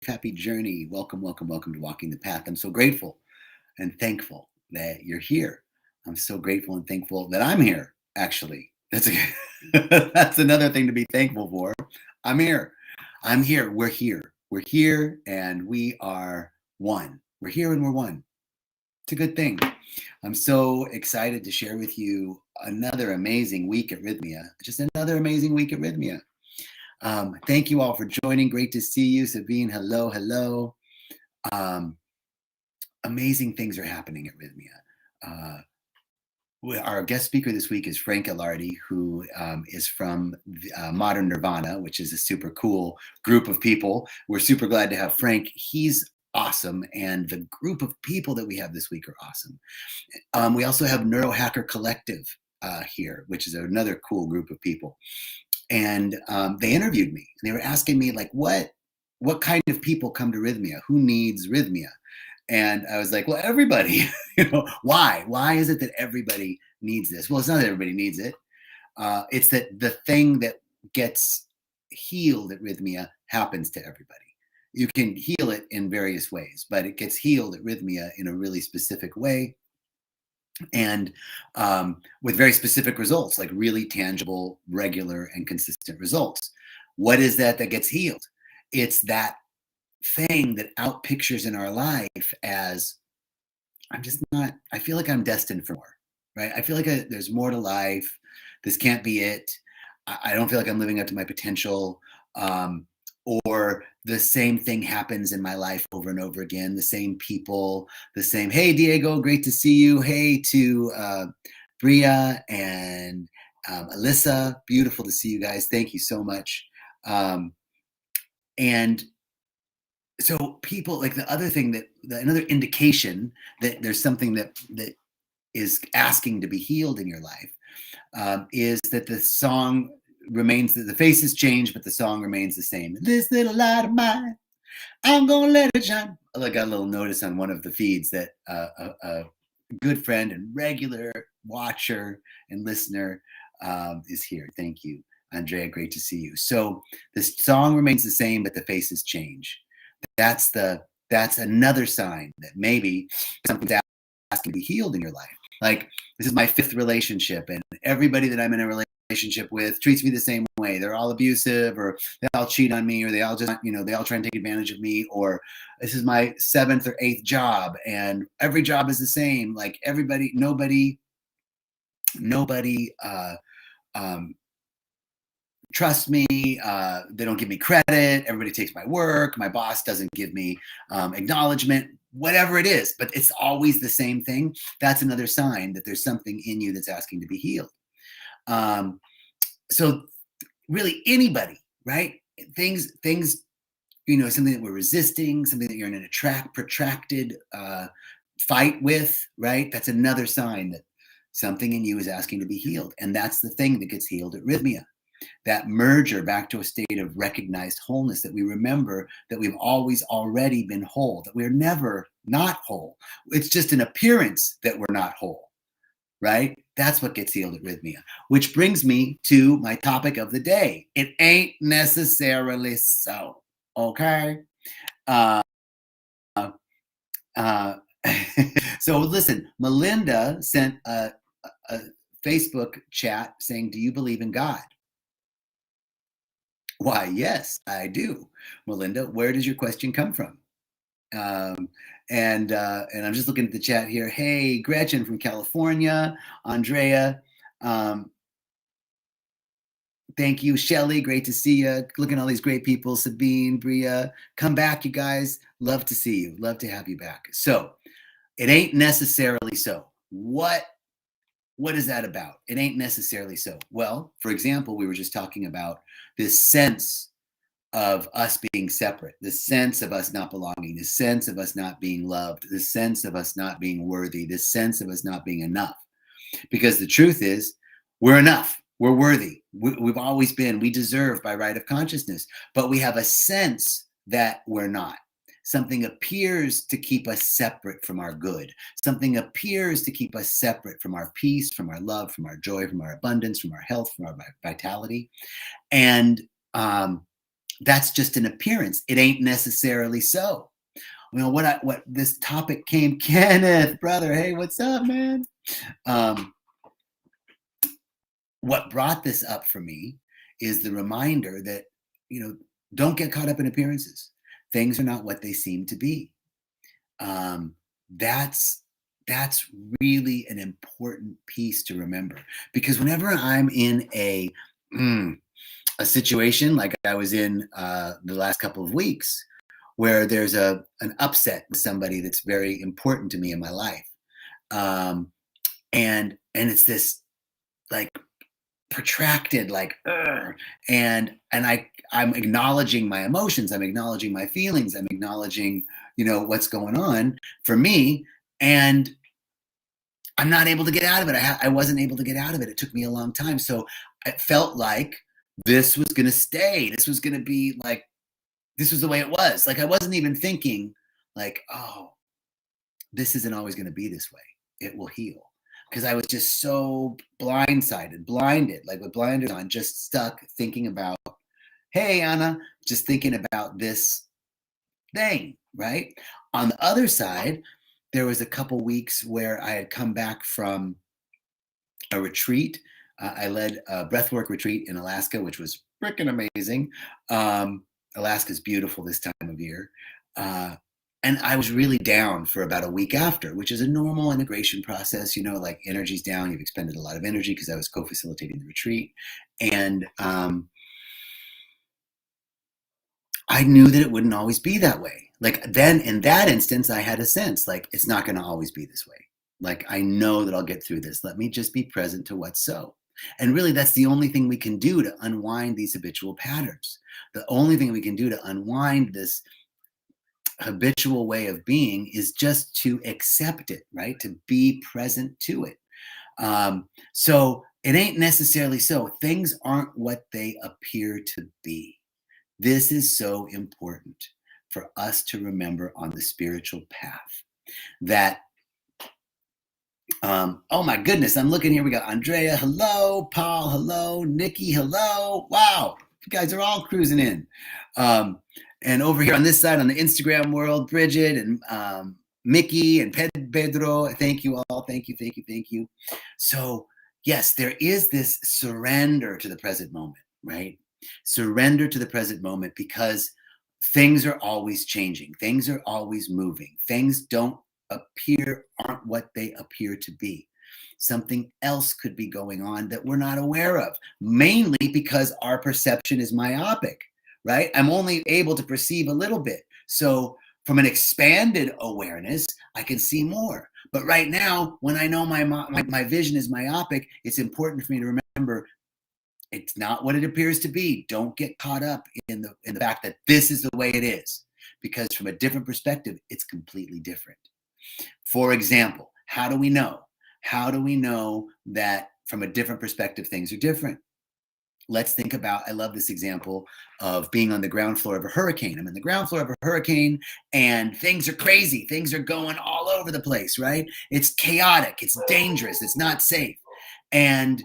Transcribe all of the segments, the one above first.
happy journey. Welcome, welcome, welcome to Walking the Path. I'm so grateful and thankful that you're here. I'm so grateful and thankful that I'm here, actually. That's another thing to be thankful for. I'm here. I'm here. We're here. We're here and we are one. We're here and we're one. It's a good thing. I'm so excited to share with you another amazing week at Rhythmia. Just another amazing week at Rhythmia. Thank you all for joining. Great to see you. Sabine, hello, hello. Amazing things are happening at Rhythmia. Our guest speaker this week is Frank Ilardi, who is from Modern Nirvana, which is a super cool group of people. We're super glad to have Frank. He's awesome, and the group of people that we have this week are awesome. We also have Neurohacker Collective here, which is another cool group of people. And they interviewed me. They were asking me, like, what kind of people come to Rhythmia? Who needs Rhythmia? And I was like, well, everybody. Why? Why is it that everybody needs this? Well, it's not that everybody needs it. It's that the thing that gets healed at Rhythmia happens to everybody. You can heal it in various ways, but it gets healed at Rhythmia in a really specific way. And with very specific results, like really tangible, regular, and consistent results. What is that gets healed? It's that thing that outpictures in our life as, I feel like I'm destined for more, right? I feel like there's more to life. This can't be it. I don't feel like I'm living up to my potential. Or the same thing happens in my life over and over again. The same people, the same, hey, Diego, great to see you. Hey to Bria and Alyssa, beautiful to see you guys. Thank you so much. And so people, like the other thing another indication that there's something that is asking to be healed in your life is that the song remains, the faces change, but the song remains the same. This little light of mine, I'm gonna let it shine. I got a little notice on one of the feeds that a good friend and regular watcher and listener is here. Thank you, Andrea. Great to see you. So the song remains the same, but the faces change. That's another sign that maybe something's asking to be healed in your life. Like, this is my 5th relationship, and everybody that I'm in a relationship with treats me the same way. They're all abusive, or they all cheat on me, or they all just, they all try and take advantage of me. Or this is my 7th or 8th job, and every job is the same. Like nobody trust me. They don't give me credit. Everybody takes my work. My boss doesn't give me acknowledgement, whatever it is, but it's always the same thing. That's another sign that there's something in you that's asking to be healed. So really anybody, right? Things, something that we're resisting, something that you're in an protracted fight with, right? That's another sign that something in you is asking to be healed. And that's the thing that gets healed at Rhythmia. That merger back to a state of recognized wholeness, that we remember that we've always already been whole, that we're never not whole. It's just an appearance that we're not whole, right? That's what gets healed at Rhythmia, which brings me to my topic of the day. It ain't necessarily so, okay? So listen, Melinda sent a Facebook chat saying, do you believe in God? Why, yes, I do. Melinda, where does your question come from? And I'm just looking at the chat here. Hey, Gretchen from California, Andrea. Thank you, Shelly. Great to see you. Looking at all these great people. Sabine, Bria, come back, you guys. Love to see you. Love to have you back. So it ain't necessarily so. What is that about? It ain't necessarily so. Well, for example, we were just talking about this sense of us being separate, the sense of us not belonging, the sense of us not being loved, the sense of us not being worthy, the sense of us not being enough. Because the truth is, we're enough. We're worthy. We've always been. We deserve by right of consciousness. But we have a sense that we're not. Something appears to keep us separate from our good. Something appears to keep us separate from our peace, from our love, from our joy, from our abundance, from our health, from our vitality. And that's just an appearance. It ain't necessarily so. You know, what this topic came, Kenneth, brother, hey, what's up, man? What brought this up for me is the reminder that, you know, don't get caught up in appearances. Things are not what they seem to be. That's really an important piece to remember, because whenever I'm in a situation like I was in the last couple of weeks, where there's an upset with somebody that's very important to me in my life, and it's this like protracted like I'm acknowledging my emotions, I'm acknowledging my feelings, I'm acknowledging, you know, what's going on for me, and I'm not able to get out of it. I wasn't able to get out of it. It took me a long time. So it felt like this was going to stay. This was going to be like, this was the way it was. Like, I wasn't even thinking like, oh, this isn't always going to be this way. It will heal. Because I was just so blinded, like with blinders on, just stuck thinking about, hey, Anna, just thinking about this thing, right? On the other side, there was a couple weeks where I had come back from a retreat. I led a breathwork retreat in Alaska, which was freaking amazing. Alaska's beautiful this time of year. And I was really down for about a week after, which is a normal integration process. You know, like energy's down, you've expended a lot of energy, because I was co-facilitating the retreat. And I knew that it wouldn't always be that way. Like then in that instance, I had a sense like, it's not going to always be this way. Like, I know that I'll get through this. Let me just be present to what's so. And really, that's the only thing we can do to unwind these habitual patterns. The only thing we can do to unwind this habitual way of being is just to accept it, right? To be present to it. So it ain't necessarily so. Things aren't what they appear to be. This is so important for us to remember on the spiritual path, that oh my goodness, I'm looking here. We got Andrea, hello. Paul, hello. Nikki, hello. Wow, you guys are all cruising in. And over here on this side, on the Instagram world, Bridget and Mickey and Pedro, thank you all. Thank you. So yes, there is this surrender to the present moment, right? Surrender to the present moment, because things are always changing. Things are always moving. Things aren't what they appear to be. Something else could be going on that we're not aware of, mainly because our perception is myopic, right? I'm only able to perceive a little bit. So from an expanded awareness, I can see more. But right now, when I know my vision is myopic, it's important for me to remember it's not what it appears to be. Don't get caught up in the fact that this is the way it is, because from a different perspective, it's completely different. For example, how do we know? How do we know that from a different perspective, things are different? Let's think about, I love this example of being on the ground floor of a hurricane. I'm in the ground floor of a hurricane and things are crazy. Things are going all over the place, right? It's chaotic. It's dangerous. It's not safe. And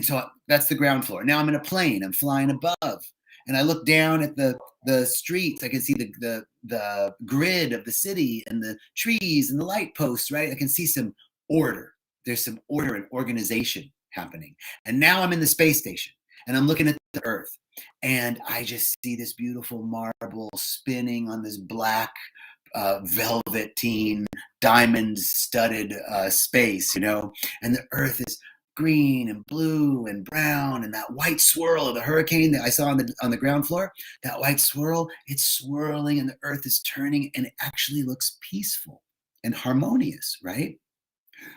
so that's the ground floor. Now I'm in a plane. I'm flying above, and I look down at the streets. I can see the grid of the city and the trees and the light posts, right? I can see some order. There's some order and organization happening. And now I'm in the space station, and I'm looking at the Earth, and I just see this beautiful marble spinning on this black velveteen, diamond-studded space, you know, and the Earth is green and blue and brown, and that white swirl of the hurricane that I saw on the ground floor, that white swirl, it's swirling and the Earth is turning, and it actually looks peaceful and harmonious, right?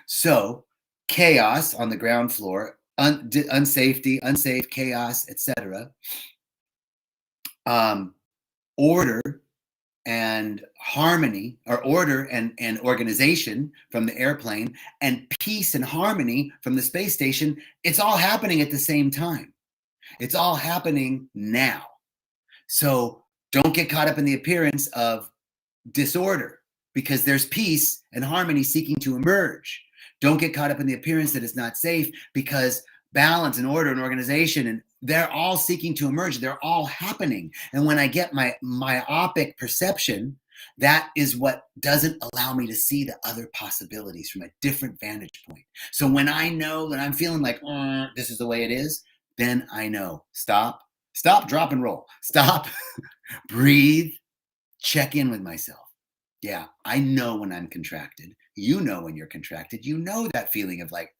So chaos on the ground floor, unsafety, unsafe, chaos, etc. Order and harmony, or order and organization from the airplane, and peace and harmony from the space station. It's all happening at the same time. It's all happening now. So don't get caught up in the appearance of disorder, because there's peace and harmony seeking to emerge. Don't get caught up in the appearance that it's not safe, because balance and order and organization They're all seeking to emerge. They're all happening. And when I get my myopic perception, that is what doesn't allow me to see the other possibilities from a different vantage point. So when I know that I'm feeling like, this is the way it is, then I know, stop, drop and roll, stop, breathe, check in with myself. Yeah, I know when I'm contracted. You know when you're contracted. You know that feeling of like,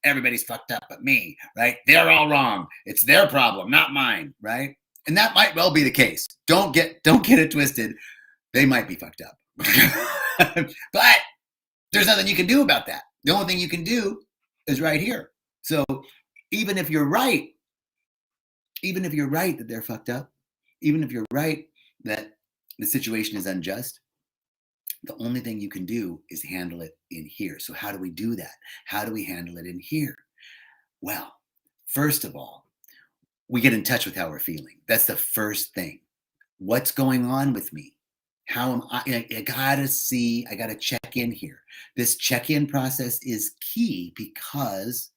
everybody's fucked up but me, right? They're all wrong. It's their problem, not mine, right? And that might well be the case. Don't get it twisted. They might be fucked up. But there's nothing you can do about that. The only thing you can do is right here. So even if you're right that they're fucked up, even if you're right that the situation is unjust, the only thing you can do is handle it in here. So how do we do that? How do we handle it in here? Well, first of all, we get in touch with how we're feeling. That's the first thing. What's going on with me? How am I gotta see, I gotta check in here. This check-in process is key because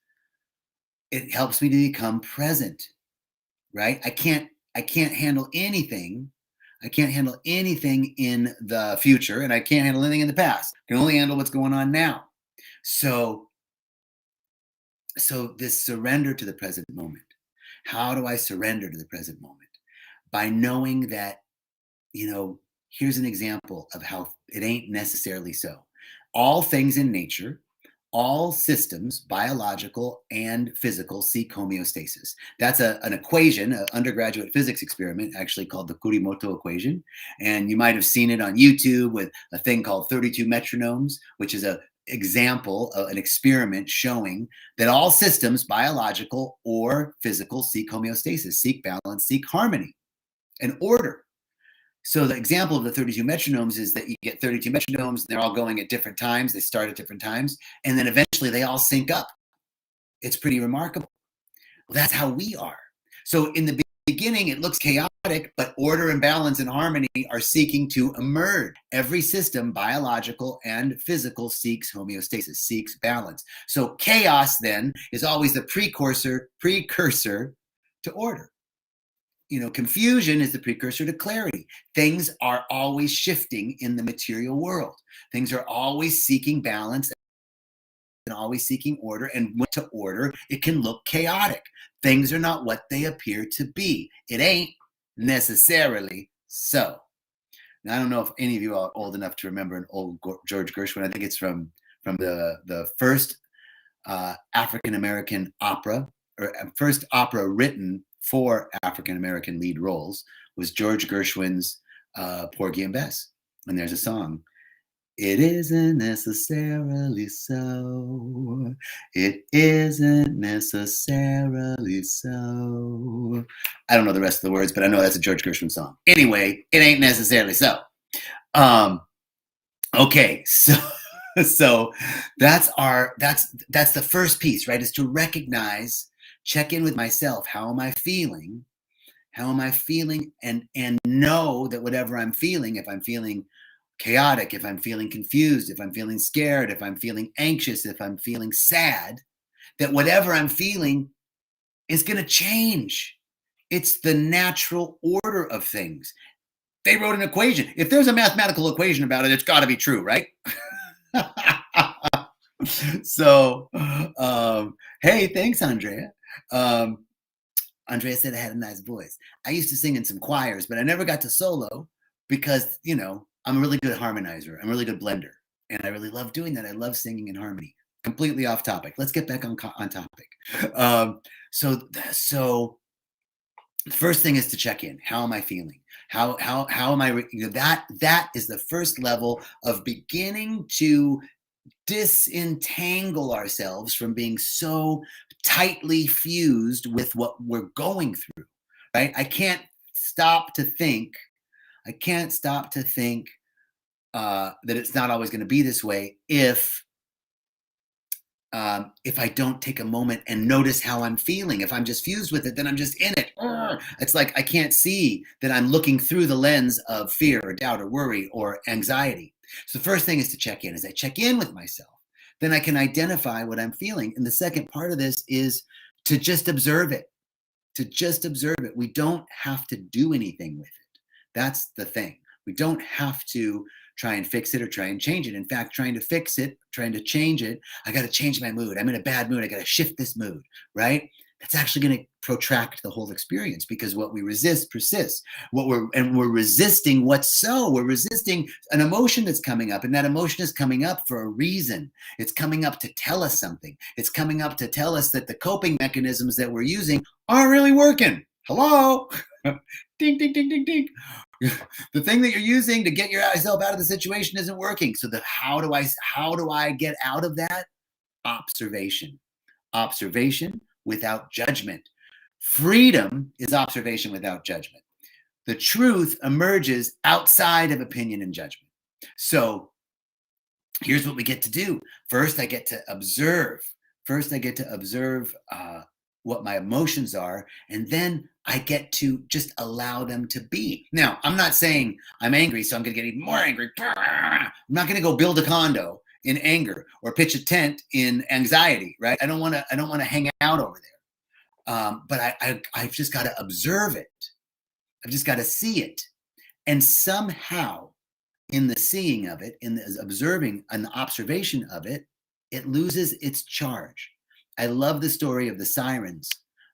it helps me to become present, right? I can't handle anything. I can't handle anything in the future, and I can't handle anything in the past. I can only handle what's going on now. So this surrender to the present moment. How do I surrender to the present moment? By knowing that, here's an example of how it ain't necessarily so. All things in nature, all systems, biological and physical, seek homeostasis. That's an equation, an undergraduate physics experiment, actually called the Kurimoto equation. And you might have seen it on YouTube with a thing called 32 metronomes, which is an example of an experiment showing that all systems, biological or physical, seek homeostasis, seek balance, seek harmony and order. So the example of the 32 metronomes is that you get 32 metronomes, they're all going at different times, they start at different times, and then eventually they all sync up. It's pretty remarkable. Well, that's how we are. So in the beginning, it looks chaotic, but order and balance and harmony are seeking to emerge. Every system, biological and physical, seeks homeostasis, seeks balance. So chaos then is always the precursor to order. Confusion is the precursor to clarity. Things are always shifting in the material world. Things are always seeking balance and always seeking order. And when to order, it can look chaotic. Things are not what they appear to be. It ain't necessarily so. Now, I don't know if any of you are old enough to remember an old George Gershwin. I think it's from the first African-American opera, or first opera written for African-American lead roles, was George Gershwin's Porgy and Bess. And there's a song, "It isn't necessarily so. It isn't necessarily so." I don't know the rest of the words, but I know that's a George Gershwin song. Anyway, it ain't necessarily so. Okay, so that's the first piece, right? Is to recognize, check in with myself. How am I feeling? How am I feeling? And know that whatever I'm feeling, if I'm feeling chaotic, if I'm feeling confused, if I'm feeling scared, if I'm feeling anxious, if I'm feeling sad, that whatever I'm feeling is going to change. It's the natural order of things. They wrote an equation. If there's a mathematical equation about it, it's got to be true, right? So, hey, thanks, Andrea. Andrea said I had a nice voice. I used to sing in some choirs, but I never got to solo because, I'm a really good harmonizer. I'm a really good blender. And I really love doing that. I love singing in harmony. Completely off topic. Let's get back on topic. So the first thing is to check in. How am I feeling? How am I? That is the first level of beginning to disentangle ourselves from being so tightly fused with what we're going through. Right? I can't stop to think that it's not always going to be this way if I don't take a moment and notice how I'm feeling. If I'm just fused with it, then I'm just in it. It's like I can't see that I'm looking through the lens of fear or doubt or worry or anxiety. So the first thing is to check in. As I check in with myself, then I can identify what I'm feeling. And the second part of this is to just observe it. to just observe it. We don't have to do anything with it. That's the thing. We don't have to try and fix it or try and change it. In fact, trying to fix it, trying to change it, I got to change my mood. I'm in a bad mood. I got to shift this mood, right? That's actually going to protract the whole experience, because what we resist persists. We're resisting what's so. We're resisting an emotion that's coming up, and that emotion is coming up for a reason. It's coming up to tell us something. It's coming up to tell us that the coping mechanisms that we're using aren't really working. Hello? Ding, ding, ding, ding, ding. The thing that you're using to get yourself out of the situation isn't working. So how do I get out of that? Observation. Observation without judgment. Freedom is observation without judgment. The truth emerges outside of opinion and judgment. So here's what we get to do. First, I get to observe. What my emotions are, and then I get to just allow them to be. Now, I'm not saying I'm angry, so I'm going to get even more angry. I'm not going to go build a condo in anger or pitch a tent in anxiety, right? I don't want to hang out over there. But I've just got to observe it. I've just got to see it. And somehow in the seeing of it, in the observing and the observation of it, it loses its charge. I love the story of the sirens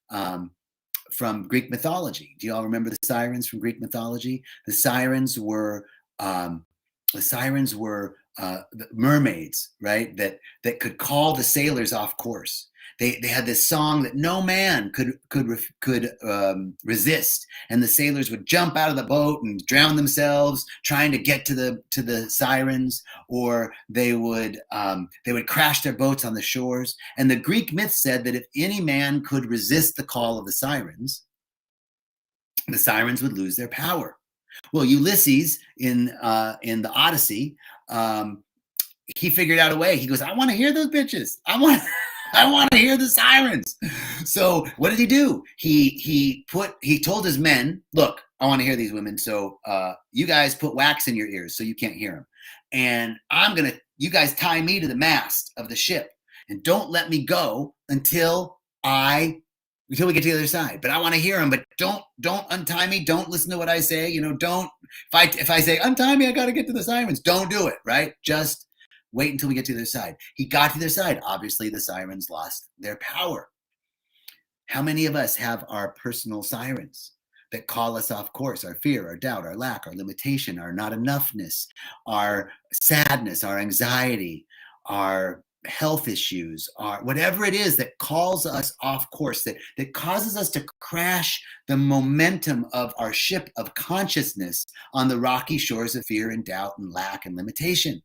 from Greek mythology. Do you all remember the sirens from Greek mythology? The sirens were mermaids, right? That could call the sailors off course. They had this song that no man could resist, and the sailors would jump out of the boat and drown themselves trying to get to the sirens, or they would crash their boats on the shores. And the Greek myth said that if any man could resist the call of the sirens would lose their power. Well, Ulysses in the Odyssey, he figured out a way. He goes, I want to hear those bitches. I want to hear the sirens. So what did he do? He told his men, look, I want to hear these women. So you guys put wax in your ears so you can't hear them. And you guys tie me to the mast of the ship and don't let me go until we get to the other side. But I want to hear them, but don't untie me. Don't listen to what I say. If I say untie me, I got to get to the sirens. Don't do it, right? Just wait until we get to the other side. He got to the other side. Obviously, the sirens lost their power. How many of us have our personal sirens that call us off course? Our fear, our doubt, our lack, our limitation, our not enoughness, our sadness, our anxiety, our health issues, our whatever it is that calls us off course, that causes us to crash the momentum of our ship of consciousness on the rocky shores of fear and doubt and lack and limitation.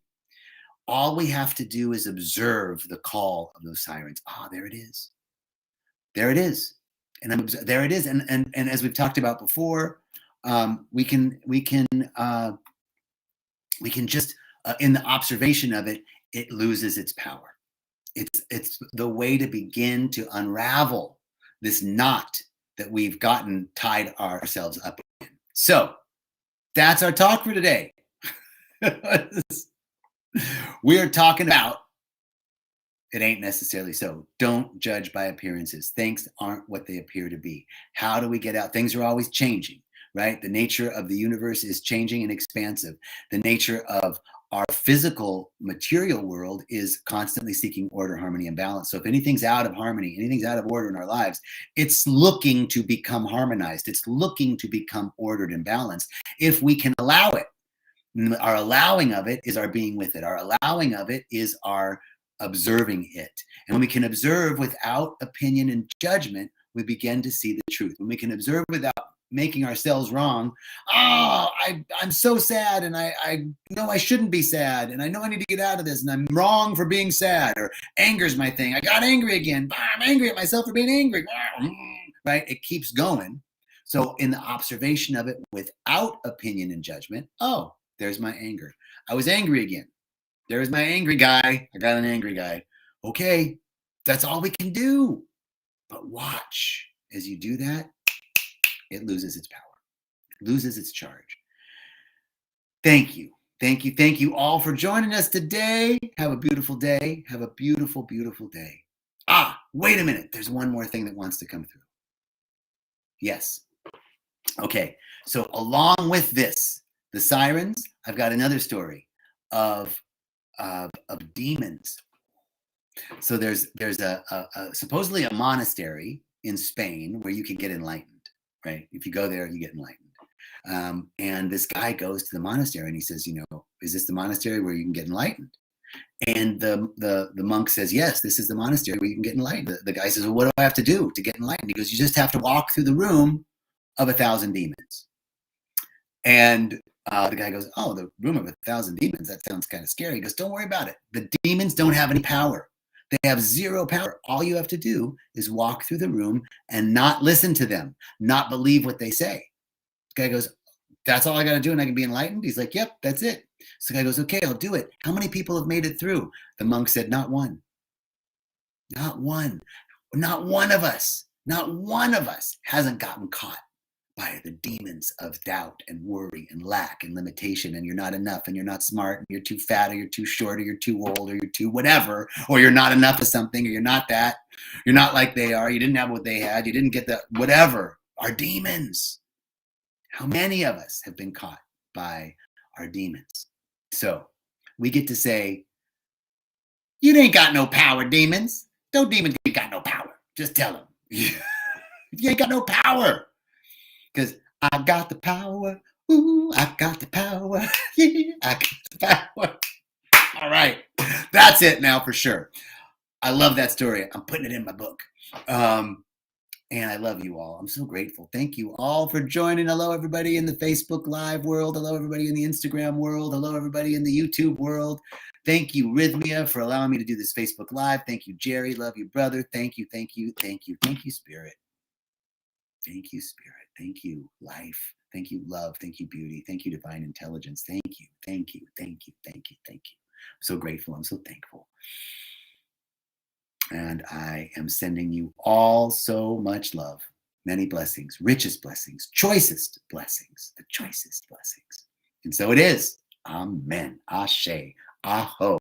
All we have to do is observe the call of those sirens. There it is. There it is. And there it is. And as we've talked about before, we can just in the observation of it, it loses its power. It's the way to begin to unravel this knot that we've gotten tied ourselves up in. So that's our talk for today. We're talking about it ain't necessarily so. Don't judge by appearances. Things aren't what they appear to be. How do we get out? Things are always changing, right? The nature of the universe is changing and expansive. The nature of our physical material world is constantly seeking order, harmony, and balance. So if anything's out of harmony, anything's out of order in our lives, it's looking to become harmonized. It's looking to become ordered and balanced if we can allow it. Our allowing of it is our being with it. Our allowing of it is our observing it. And when we can observe without opinion and judgment, we begin to see the truth. When we can observe without making ourselves wrong, I'm so sad, and I know I shouldn't be sad, and I know I need to get out of this, and I'm wrong for being sad, or anger's my thing. I got angry again. I'm angry at myself for being angry. Right? It keeps going. So in the observation of it without opinion and judgment, there's my anger. I was angry again. There's my angry guy. I got an angry guy. Okay, that's all we can do. But watch, as you do that, it loses its power. It loses its charge. Thank you. Thank you. Thank you all for joining us today. Have a beautiful day. Have a beautiful, beautiful day. Wait a minute. There's one more thing that wants to come through. Yes. Okay. So along with this, the sirens, I've got another story of demons. So there's a supposedly a monastery in Spain where you can get enlightened, right? If you go there, you get enlightened. And this guy goes to the monastery and he says, is this the monastery where you can get enlightened? And the monk says, yes, this is the monastery where you can get enlightened. The guy says, well, what do I have to do to get enlightened? He goes, you just have to walk through the room of 1,000 demons. And the guy goes, oh, the room of 1,000 demons, that sounds kind of scary. He goes, don't worry about it. The demons don't have any power. They have zero power. All you have to do is walk through the room and not listen to them, not believe what they say. The guy goes, that's all I got to do and I can be enlightened? He's like, yep, that's it. So the guy goes, okay, I'll do it. How many people have made it through? The monk said, not one. Not one. Not one of us. Not one of us hasn't gotten caught by the demons of doubt and worry and lack and limitation, and you're not enough, and you're not smart, and you're too fat, or you're too short, or you're too old, or you're too whatever, or you're not enough of something, or you're not that, you're not like they are, you didn't have what they had, you didn't get the whatever. Our demons. How many of us have been caught by our demons? So we get to say, you ain't got no power, demons. No demons ain't got no power. Just tell them. You ain't got no power. Because I got the power. Ooh, I got the power. Yeah, I got the power. All right. That's it now for sure. I love that story. I'm putting it in my book. And I love you all. I'm so grateful. Thank you all for joining. Hello, everybody in the Facebook Live world. Hello, everybody in the Instagram world. Hello, everybody in the YouTube world. Thank you, Rhythmia, for allowing me to do this Facebook Live. Thank you, Jerry. Love you, brother. Thank you, thank you, thank you. Thank you, Spirit. Thank you, Spirit. Thank you, life. Thank you, love. Thank you, beauty. Thank you, divine intelligence. Thank you, thank you, thank you, thank you, thank you. I'm so grateful. I'm so thankful. And I am sending you all so much love, many blessings, richest blessings, choicest blessings, the choicest blessings. And so it is. Amen. Ashe. Aho.